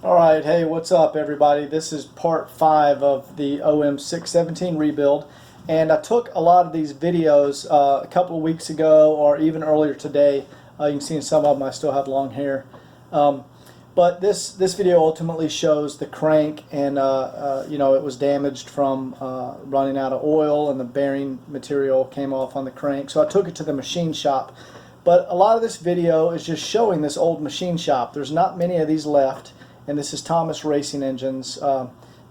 Alright, hey, what's up everybody? This is part 5 of the om617 rebuild, and I took a lot of these videos a couple of weeks ago or even earlier today. You can see in some of them I still have long hair. But this video ultimately shows the crank, and you know, it was damaged from running out of oil, and the bearing material came off on the crank. So I took it to the machine shop. But a lot of this video is just showing this old machine shop. There's not many of these left. And this is Thomas Racing Engines.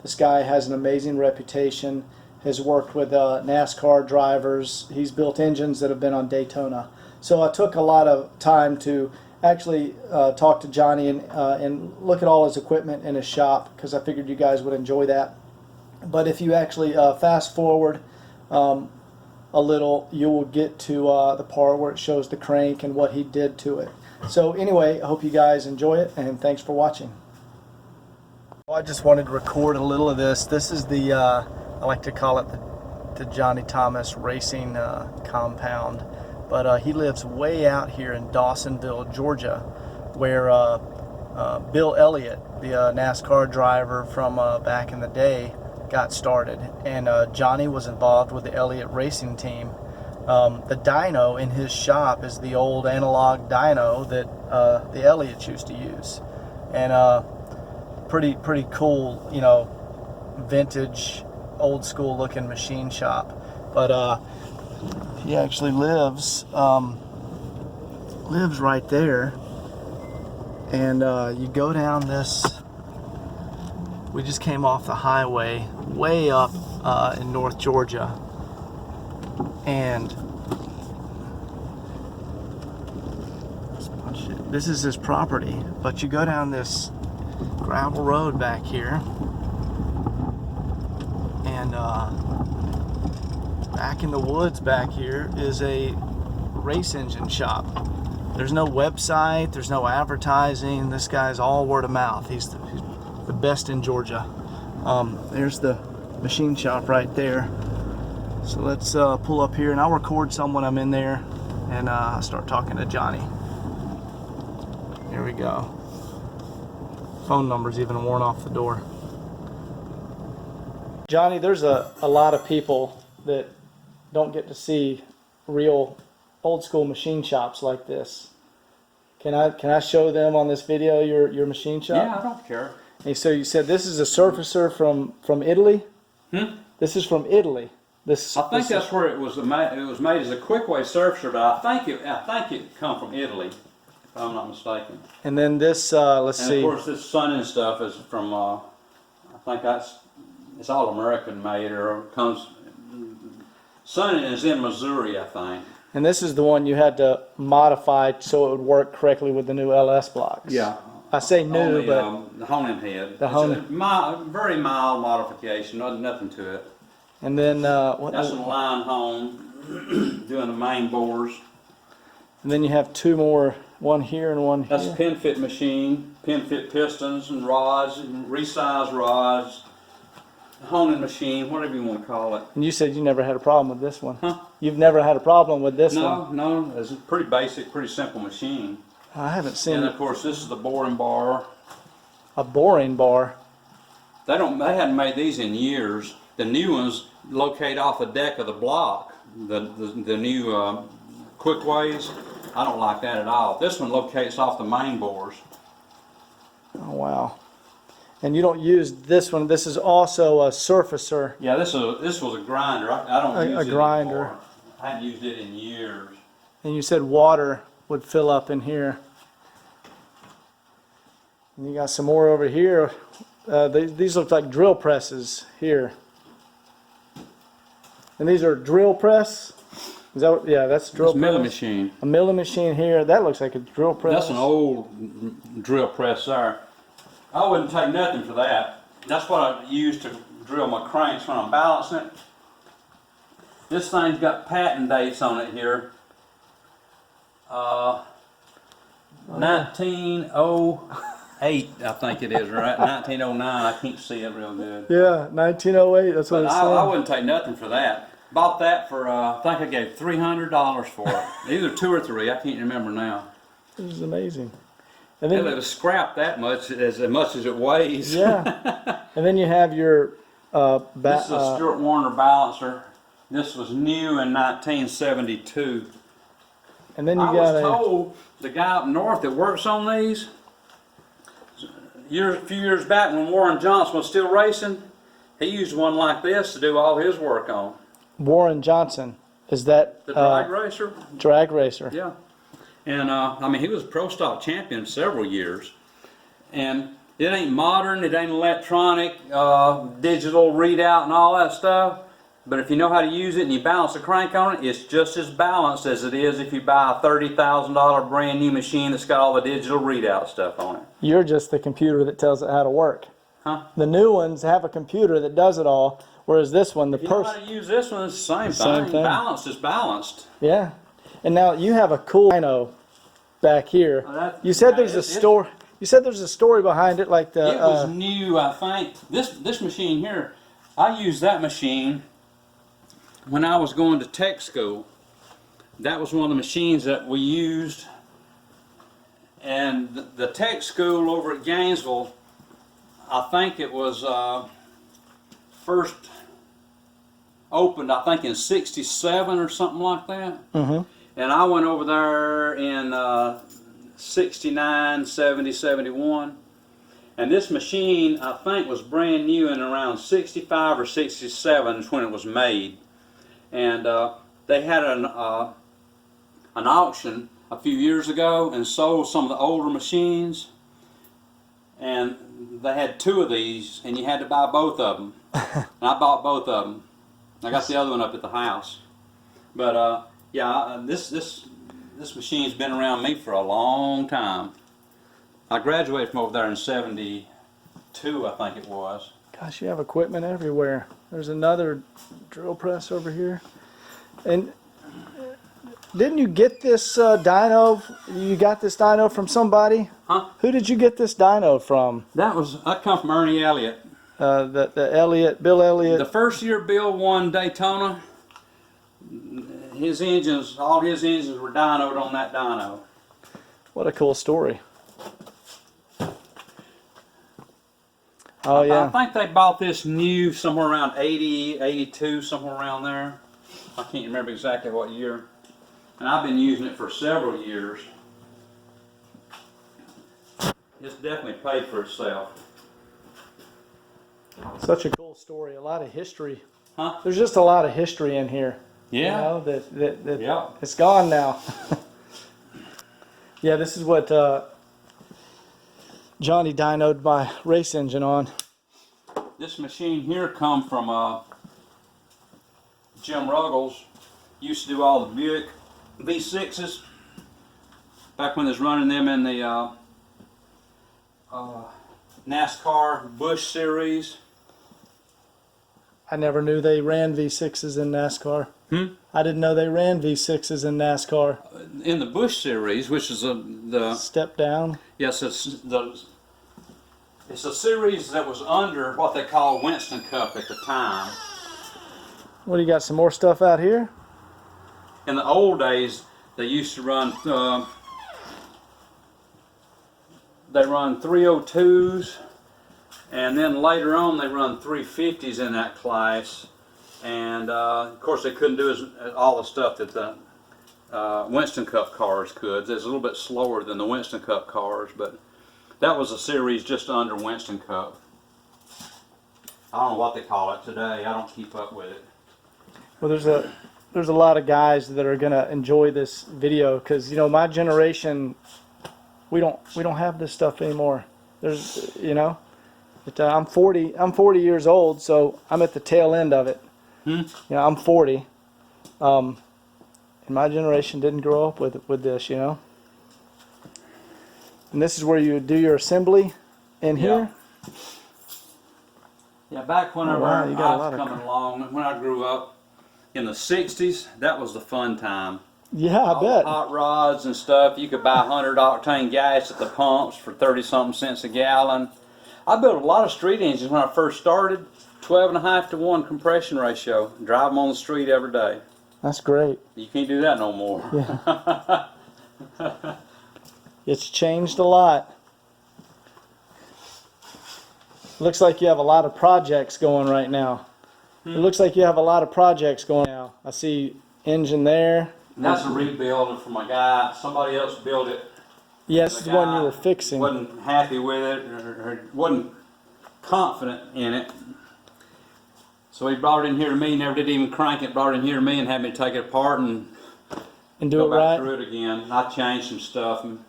This guy has an amazing reputation, has worked with NASCAR drivers. He's built engines that have been on Daytona. So I took a lot of time to actually talk to Johnny and look at all his equipment in his shop, because I figured you guys would enjoy that. But if you actually fast forward a little, you will get to the part where it shows the crank and what he did to it. So anyway, I hope you guys enjoy it, and thanks for watching. I just wanted to record a little of this. This is the, I like to call it the Johnny Thomas Racing compound. But he lives way out here in Dawsonville, Georgia, where Bill Elliott, the NASCAR driver from back in the day, got started. And Johnny was involved with the Elliott Racing team. The dyno in his shop is the old analog dyno that the Elliots used to use. And pretty cool, you know, vintage, old school looking machine shop. But he actually lives right there. And you go down this, we just came off the highway way up in North Georgia, and this is his property. But you go down this gravel road back here, and back in the woods back here is a race engine shop. There's no website, there's no advertising. This guy's all word of mouth. He's the best in Georgia. There's the machine shop right there. So let's pull up here, and I'll record some when I'm in there, and start talking to Johnny. Here we go. Phone number's even worn off the door. Johnny, there's a lot of people that don't get to see real old school machine shops like this. Can I show them on this video your machine shop? Yeah, I don't care. And so you said this is a surfacer from Italy? This is from Italy. I think that's where it was made. It was made as a quickway surfacer, but I think it come from Italy, if I'm not mistaken. And then this, let's see. And of course, this Sunning stuff is from, I think it's all American made, or comes. Sunning is in Missouri, I think. And this is the one you had to modify so it would work correctly with the new LS blocks. Yeah. I say new, only, but the honing head. The it's very mild modification, nothing to it. And then that's a line hone, doing the main bores. And then you have two more, one here and one here. That's a pin fit machine, pin fit pistons and rods, and resize rods, honing machine, whatever you want to call it. And you said you never had a problem with this one. Huh? You've never had a problem with this one? No, it's a pretty basic, pretty simple machine. I haven't seen And it. of course, this is the boring bar. A boring bar. They hadn't made these in years. The new ones locate off the deck of the block. The new quickways. I don't like that at all. This one locates off the main bores. Oh wow! And you don't use this one. This is also a surfacer. Yeah, this was a grinder. I don't use it grinder. anymore. I haven't used it in years. And you said water would fill up in here. And you got some more over here. These look like drill presses here. And these are drill press? Is that what, yeah, that's drill press. Milling machine. A milling machine here. That looks like a drill press. That's an old drill press there. I wouldn't take nothing for that. That's what I use to drill my cranks when I'm balancing it. This thing's got patent dates on it here. 1908, I think it is, right? 1909. I can't see it real good. Yeah, 1908. That's what it's saying. I wouldn't take nothing for that. Bought that for, I think I gave $300 for it. Either 2 or 3, I can't remember now. This is amazing. And They then, let us scrap that much as it weighs. yeah. And then you have your This is a Stuart Warner balancer. This was new in 1972. and then you I got was told the guy up north that works on these, a few years back when Warren Johnson was still racing, he used one like this to do all his work on. Warren Johnson. Is that The drag racer? drag racer? Yeah. And I mean, he was a pro stock champion several years. And it ain't modern, it ain't electronic, digital readout and all that stuff. But if you know how to use it and you balance the crank on it, it's just as balanced as it is if you buy a $30,000 brand new machine that's got all the digital readout stuff on it. You're just the computer that tells it how to work. Huh? The new ones have a computer that does it all, whereas this one, the If you know how person. to use this one, it's the same Same thing. thing. Balanced is balanced. Yeah. And now you have a cool dyno back here. You said there's a story. You said there's a story behind it, like the. It was new, I think. This machine here, I used that machine when I was going to tech school. That was one of the machines that we used. And the tech school over at Gainesville, I think it was first opened, I think in '67 or something like that. Mm-hmm. And I went over there in 69, 70, 71. And this machine, I think, was brand new in around 65 or 67 is when it was made. And they had an auction a few years ago and sold some of the older machines. And they had two of these, and you had to buy both of them. And I bought both of them. I got the other one up at the house. But yeah, this machine's been around me for a long time. I graduated from over there in '72, I think it was. Gosh, you have equipment everywhere. There's another drill press over here. And didn't you get this dyno? You got this dyno from somebody? Huh? Who did you get this dyno from? That come from Ernie Elliott. The Elliott, Bill Elliott. The first year Bill won Daytona, his engines, all his engines were dynoed on that dyno. What a cool story. Oh yeah. I think they bought this new somewhere around 80, 82, somewhere around there. I can't remember exactly what year. And I've been using it for several years. It's definitely paid for itself. Such a cool story. A lot of history. Huh? There's just a lot of history in here. Yeah. You know, that Yeah. it's gone now. Yeah, this is what Johnny dynoed my race engine on. This machine here come from Jim Ruggles. Used to do all the Buick V6s back when they was running them in the NASCAR Busch Series. I never knew they ran V6s in NASCAR. I didn't know they ran V6s in NASCAR. In the Busch Series, which is the Step down. yes, it's a series that was under what they call Winston Cup at the time. What, do you got some more stuff out here? In the old days, they used to run they run 302s, and then later on they run 350s in that class. And of course, they couldn't do all the stuff that the Winston Cup cars could. It's a little bit slower than the Winston Cup cars, but that was a series just under Winston Cup. I don't know what they call it today. I don't keep up with it. Well, there's a lot of guys that are gonna enjoy this video because, you know, my generation, we don't have this stuff anymore. There's, you know, but, I'm 40 years old, so I'm at the tail end of it. You know, I'm 40, and my generation didn't grow up with this, you know. And this is where you do your assembly in here. Yeah, back whenever wow, you got a I lot was of coming along, when I grew up in the '60s, that was the fun time. Yeah, I All bet. the hot rods and stuff. You could buy 100 octane gas at the pumps for 30-something cents a gallon. I built a lot of street engines when I first started. 12.5 to 1 compression ratio. Drive them on the street every day. That's great. You can't do that no more. Yeah. It's changed a lot. Looks like you have a lot of projects going right now. It looks like you have a lot of projects going now. I see engine there. And that's a rebuild from a guy. Somebody else built it. Yes, the one you were fixing. Wasn't happy with it, or wasn't confident in it. So he brought it in here to me, never did even crank it, brought it in here to me and had me take it apart and do go it back right. through it again. I changed some stuff. And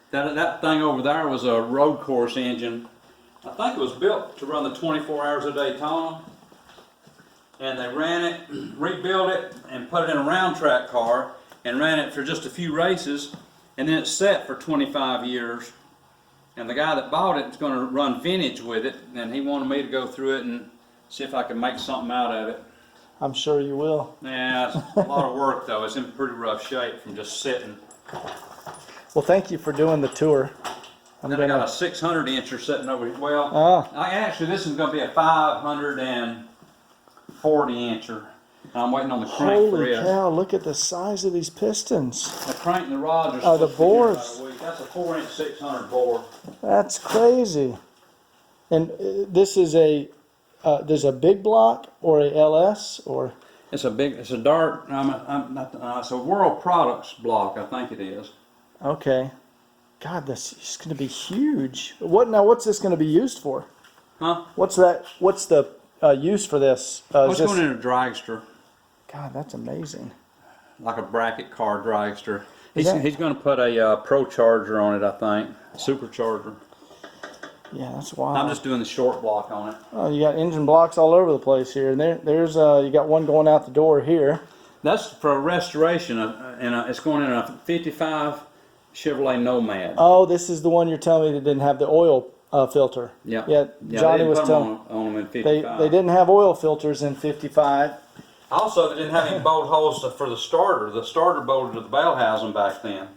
that thing over there was a road course engine. I think it was built to run the 24 hours a Daytona. And they ran it, rebuilt it, and put it in a round track car and ran it for just a few races. And then it's set for 25 years. And the guy that bought it is going to run vintage with it, and he wanted me to go through it and see if I could make something out of it. I'm sure you will. Yeah, it's a lot of work though. It's in pretty rough shape from just sitting. Well, thank you for doing the tour. Then I got a 600 incher sitting over here. Well, actually this is going to be a 540 incher. And I'm waiting on the crank for Holy it. cow, look at the size of these pistons. The crank and the rods are Oh, the supposed to be here bores. about a week. That's a 4-inch 600 bore. That's crazy. And this is there's a big block or a LS or? It's a Dart, it's a World Products block, I think it is. Okay. God, this is going to be huge. What's this going to be used for? Huh? What's the use for this? It's going in a dragster. God, that's amazing. Like a bracket car dragster. He's that- going to put a Pro Charger on it, I think. Supercharger. Yeah, that's wild. I'm just doing the short block on it. Oh, you got engine blocks all over the place here, and there's you got one going out the door here. That's for a restoration, it's going in a 55 Chevrolet Nomad. Oh, this is the one you're telling me that didn't have the oil filter. Yeah. Yeah, Johnny they was didn't put 'em telling on them in they 55. didn't have oil filters in 55. Also, they didn't have any bolt holes for the starter. The starter bolted to the bell housing back then.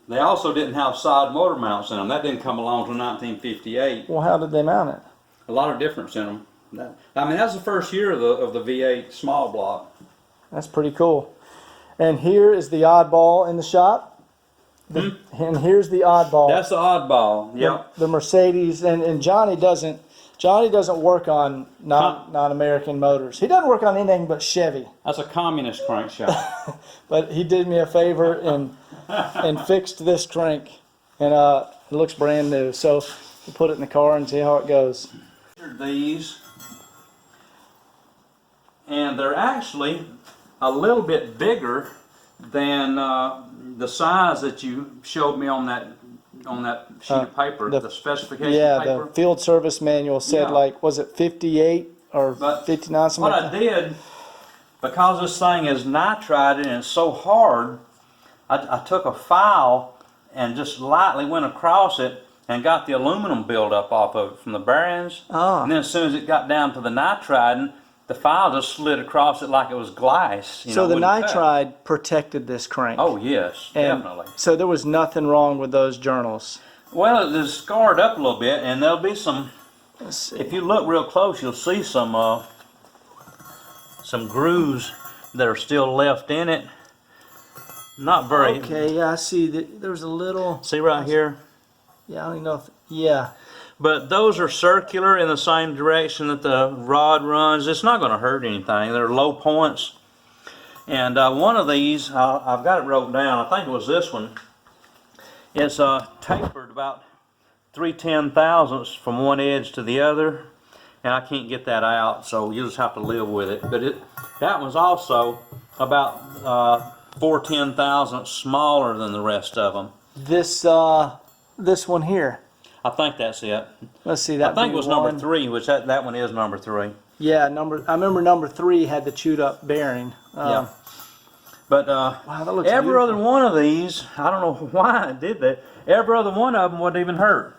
They also didn't have side motor mounts in them. That didn't come along until 1958. Well, how did they mount it? A lot of difference in them. That's the first year of the V8 small block. That's pretty cool. And here is the oddball in the shop. And here's the oddball. That's the oddball. Yep. The Mercedes, and Johnny doesn't work on non-American motors. He doesn't work on anything but Chevy. That's a communist crankshaft. But he did me a favor and fixed this crank, and it looks brand new. So we'll put it in the car and see how it goes. These, and they're actually a little bit bigger than the size that you showed me on that sheet of paper, the specification paper. The field service manual said was it 58 or 59 something? What I did, because this thing is nitride and it's so hard, I took a file and just lightly went across it and got the aluminum buildup off of it from the bearings. And then as soon as it got down to the nitride, the file just slid across it like it was glass. So the nitride protected this crank. Oh yes, definitely. So there was nothing wrong with those journals. Well, it is scarred up a little bit, and there'll be some. Let's see. If you look real close, you'll see some grooves that are still left in it. Not very. Okay, yeah, I see that there's a little. See right here. Yeah, I don't even know if. Yeah. But those are circular in the same direction that the rod runs. It's not going to hurt anything. They're low points. And one of these, I've got it wrote down. I think it was this one. It's tapered about 3/10,000ths from one edge to the other. And I can't get that out, so you'll just have to live with it. But that one's also about 4/10,000ths smaller than the rest of them. This one here. I think that's it. Let's see that. I think it was number 3, which that one is number 3. Yeah, I remember number 3 had the chewed up bearing. Yeah. But wow, that looks every beautiful. other one of these, I don't know why it did that. Every other one of them wasn't even hurt,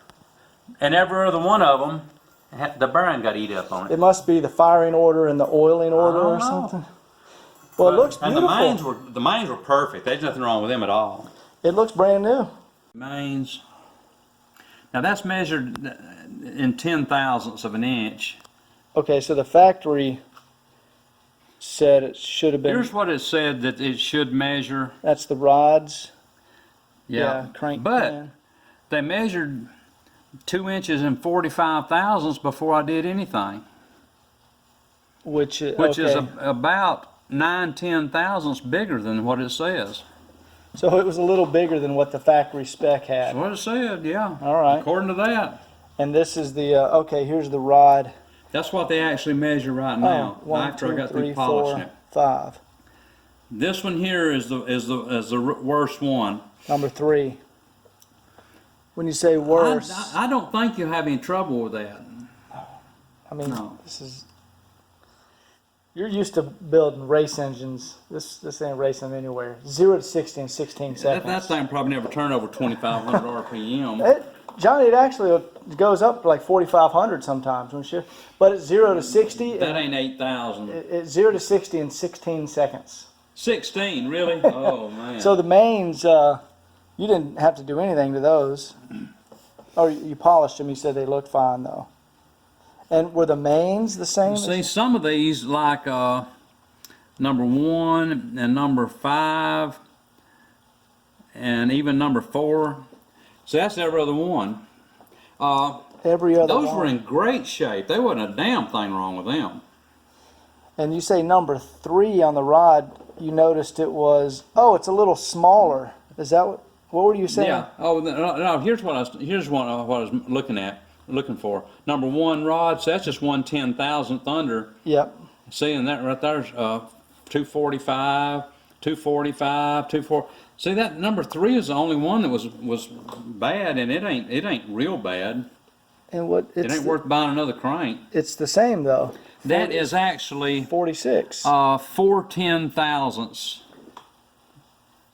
and every other one of them, the bearing got eat up on it. It must be the firing order and the oiling order or something. Well, it looks beautiful. And the mains were perfect. There's nothing wrong with them at all. It looks brand new. Mains. Now that's measured in 10,000ths of an inch. Okay, so the factory said it should have been. Here's what it said that it should measure. That's the rods. Yeah, crank. but pan. they measured 2 inches and 45 thousandths before I did anything, which is okay. about 9-10 thousandths bigger than what it says. So it was a little bigger than what the factory spec had. That's what it said, yeah. All right. According to that. And this is the, okay, here's the rod. That's what they actually measure right now, One, after I two, got three, through polishing four, it. 5. This one here is the worst one. Number 3. When you say worse, I don't think you'll have any trouble with that. I mean, No. this is, you're used to building race engines. This ain't racing anywhere. 0 to 60 in 16 seconds. That thing probably never turned over 2,500 RPM. Johnny, it actually goes up to like 4,500 sometimes when you, but it's 0 to 60. That ain't 8,000. It's 0 to 60 in 16 seconds. 16, really? Oh, man. So the mains, you didn't have to do anything to those. Or you polished them. You said they looked fine though. And were the mains the same? See, some of these, like number 1 and number 5 and even number 4. So that's every other one. Every other Those one. were in great shape. There wasn't a damn thing wrong with them. And you say number 3 on the rod, you noticed it was, oh, it's a little smaller. Is that what were you saying? Yeah. Oh, no, here's what I was looking for. Number 1 rod, so that's just 1/10,000th under. Yep. See, and that right there's 245, 245, 240. See, that number 3 is the only one that was bad, and it ain't real bad. And what? It ain't worth buying another crank. It's the same though. That is actually 46. 4/10,000ths,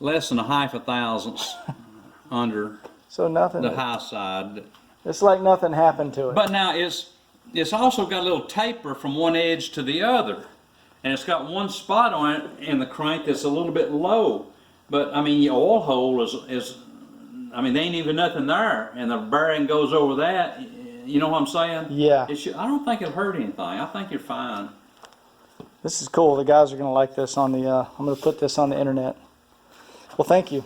less than a half a thousandths under So nothing. the high side. It's like nothing happened to it. But now it's also got a little taper from one edge to the other, and it's got one spot on it in the crank that's a little bit low. But I mean, the oil hole is I mean, there ain't even nothing there, and the bearing goes over that. You know what I'm saying? Yeah. I don't think it'll hurt anything. I think you're fine. This is cool. The guys are going to like this on the, I'm going to put this on the internet. Well, thank you.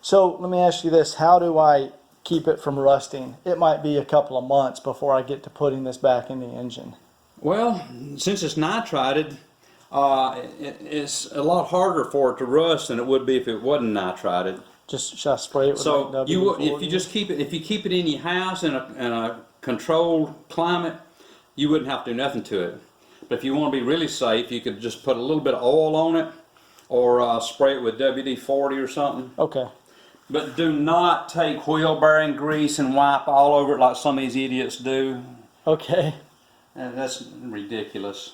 So let me ask you this. How do I keep it from rusting? It might be a couple of months before I get to putting this back in the engine. Well, since it's nitrided, it's a lot harder for it to rust than it would be if it wasn't nitrided. Should I spray it with So like if you just keep it in your house in a controlled climate, you wouldn't have to do nothing to it. But if you want to be really safe, you could just put a little bit of oil on it, or spray it with WD-40 or something. Okay. But do not take wheel bearing grease and wipe all over it like some of these idiots do. Okay. And that's ridiculous.